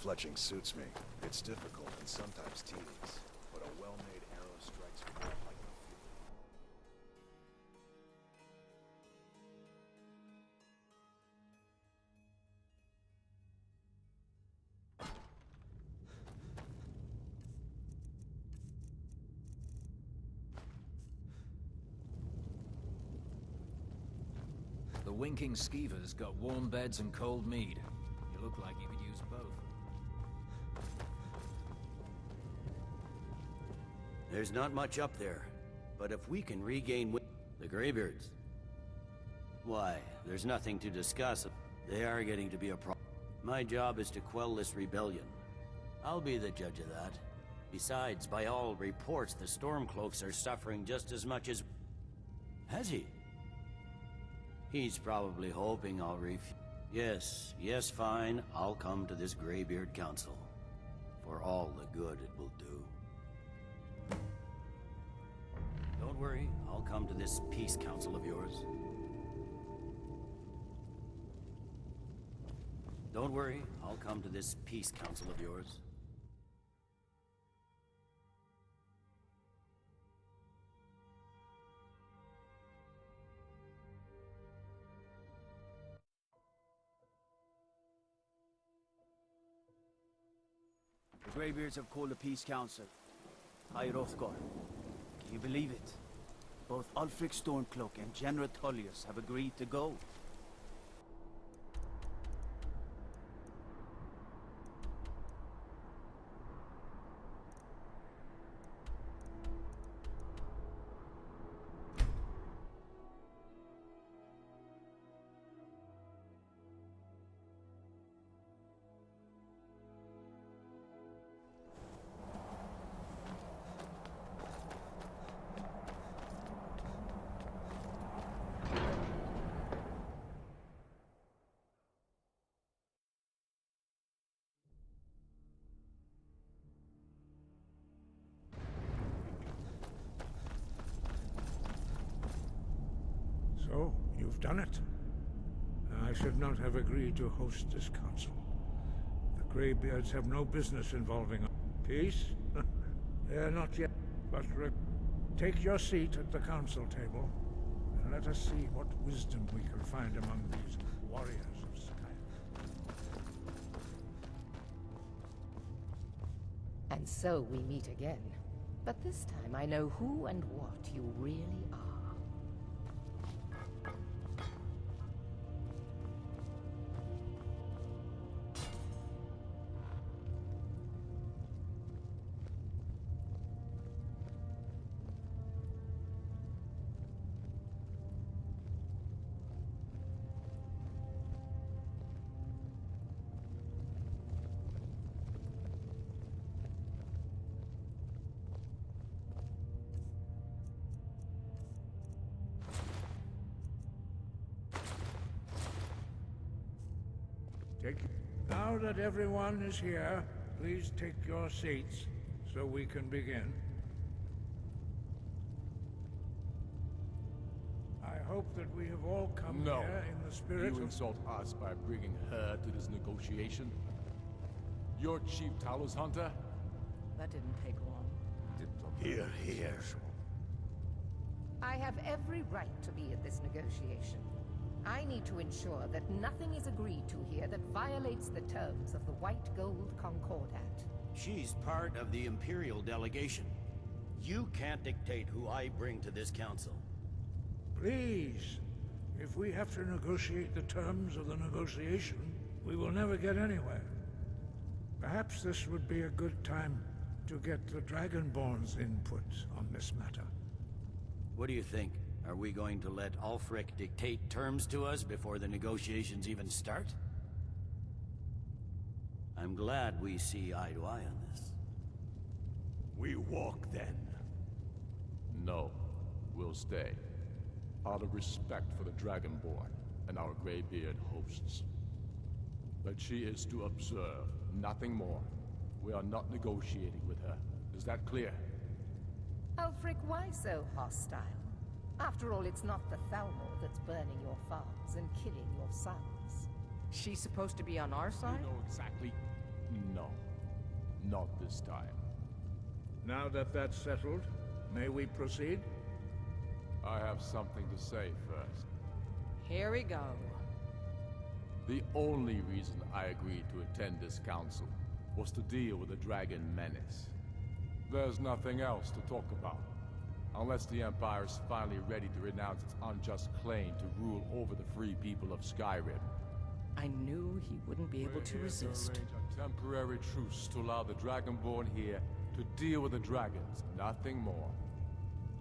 fletching suits me. It's difficult and sometimes tedious, but a well-made arrow strikes far like a The winking skeever's got warm beds and cold mead. You look like you could use both. There's not much up there, but if we can regain the Greybeards, why, there's nothing to discuss. They are getting to be a problem. My job is to quell this rebellion. I'll be the judge of that. Besides, by all reports, the Stormcloaks are suffering just as much as... Has he? He's probably hoping I'll Yes, fine. I'll come to this Greybeard Council. For all the good it will do. Don't worry, I'll come to this peace council of yours. Don't worry, I'll come to this peace council of yours. The Greybeards have called a peace council. High Hrothggar. Can you believe it? Both Ulfric Stormcloak and General Tullius have agreed to go. So, you've done it. I should not have agreed to host this council. The Greybeards have no business involving peace. They're not yet. But take your seat at the council table, and let us see what wisdom we can find among these warriors of Skyrim. And so we meet again. But this time I know who and what you really are. Now that everyone is here, please take your seats so we can begin. I hope that we have all come here in the spirit of... You insult us by bringing her to this negotiation? You're Chief Talos Hunter? That didn't take long. Here, here. I have every right to be at this negotiation. I need to ensure that nothing is agreed to here that violates the terms of the White Gold Concordat. She's part of the Imperial delegation. You can't dictate who I bring to this council. Please, if we have to negotiate the terms of the negotiation, we will never get anywhere. Perhaps this would be a good time to get the Dragonborn's input on this matter. What do you think? Are we going to let Ulfric dictate terms to us before the negotiations even start? I'm glad we see eye to eye on this. We walk then. No, we'll stay. Out of respect for the Dragonborn and our Greybeard hosts. But she is to observe, nothing more. We are not negotiating with her. Is that clear? Ulfric, why so hostile? After all, it's not the Thalmor that's burning your farms and killing your sons. She's supposed to be on our side? You know exactly. No. Not this time. Now that that's settled, may we proceed? I have something to say first. Here we go. The only reason I agreed to attend this council was to deal with the dragon menace. There's nothing else to talk about. Unless the Empire's finally ready to renounce its unjust claim to rule over the free people of Skyrim. I knew he wouldn't be able to resist. Arrange a temporary truce to allow the Dragonborn here to deal with the dragons, nothing more.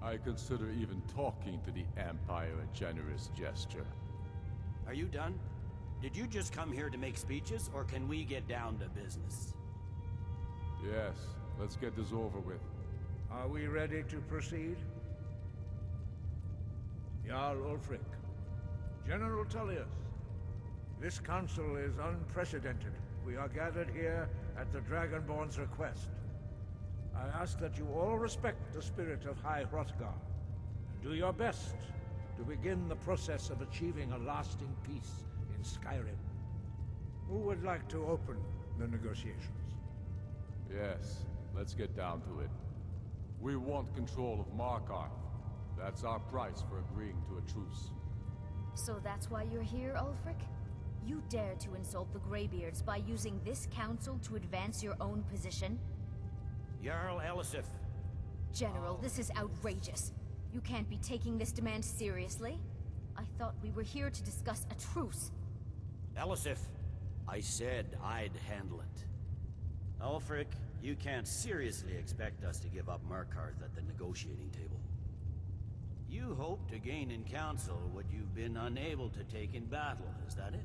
I consider even talking to the Empire a generous gesture. Are you done? Did you just come here to make speeches, or can we get down to business? Yes, let's get this over with. Are we ready to proceed? Jarl Ulfric, General Tullius, this council is unprecedented. We are gathered here at the Dragonborn's request. I ask that you all respect the spirit of High Hrothggar, and do your best to begin the process of achieving a lasting peace in Skyrim. Who would like to open the negotiations? Yes, let's get down to it. We want control of Markarth. That's our price for agreeing to a truce. So that's why you're here, Ulfric? You dare to insult the Greybeards by using this council to advance your own position? Jarl Elisif. General, this is outrageous. You can't be taking this demand seriously. I thought we were here to discuss a truce. Elisif, I said I'd handle it. Ulfric, you can't seriously expect us to give up Markarth at the negotiating table. You hope to gain in council what you've been unable to take in battle, is that it?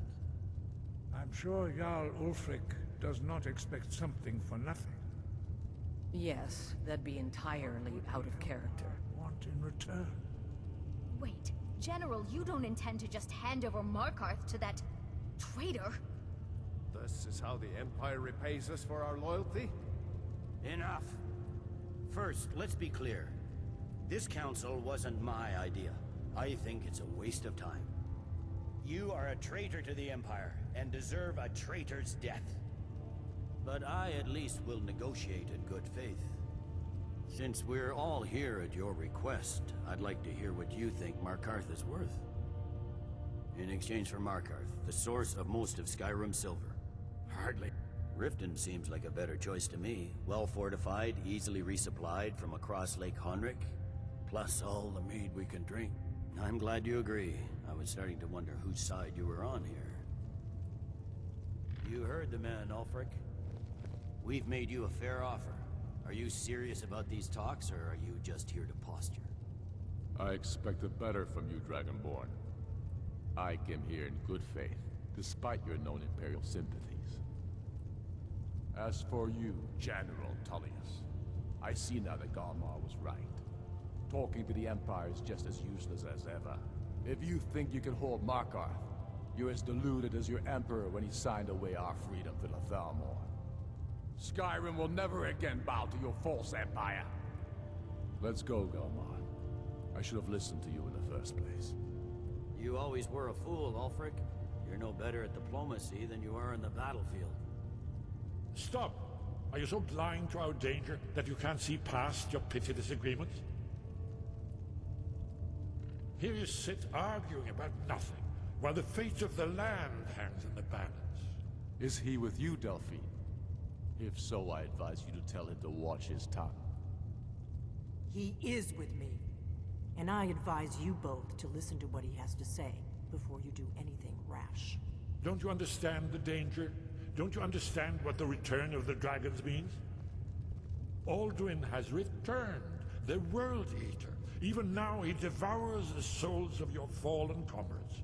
I'm sure Jarl Ulfric does not expect something for nothing. Yes, that'd be entirely out of character. Want in return? Wait, General, you don't intend to just hand over Markarth to that traitor? This is how the Empire repays us for our loyalty? Enough. First, let's be clear. This council wasn't my idea. I think it's a waste of time. You are a traitor to the Empire, and deserve a traitor's death. But I at least will negotiate in good faith. Since we're all here at your request, I'd like to hear what you think Markarth is worth. In exchange for Markarth, the source of most of Skyrim's silver. Hardly. Riften seems like a better choice to me. Well fortified, easily resupplied from across Lake Honric, plus all the mead we can drink. I'm glad you agree. I was starting to wonder whose side you were on here. You heard the man, Ulfric. We've made you a fair offer. Are you serious about these talks, or are you just here to posture? I expected better from you, Dragonborn. I came here in good faith, despite your known Imperial sympathies. As for you, General Tullius, I see now that Thalmor was right. Talking to the Empire is just as useless as ever. If you think you can hold Markarth, you're as deluded as your Emperor when he signed away our freedom to the Thalmor. Skyrim will never again bow to your false empire. Let's go, Thalmor. I should have listened to you in the first place. You always were a fool, Ulfric. You're no better at diplomacy than you are in the battlefield. Stop! Are you so blind to our danger that you can't see past your petty disagreements? Here you sit arguing about nothing, while the fate of the land hangs in the balance. Is he with you, Delphine? If so, I advise you to tell him to watch his tongue. He is with me. And I advise you both to listen to what he has to say before you do anything rash. Don't you understand the danger? Don't you understand what the return of the dragons means? Alduin has returned, the World Eater. Even now he devours the souls of your fallen comrades.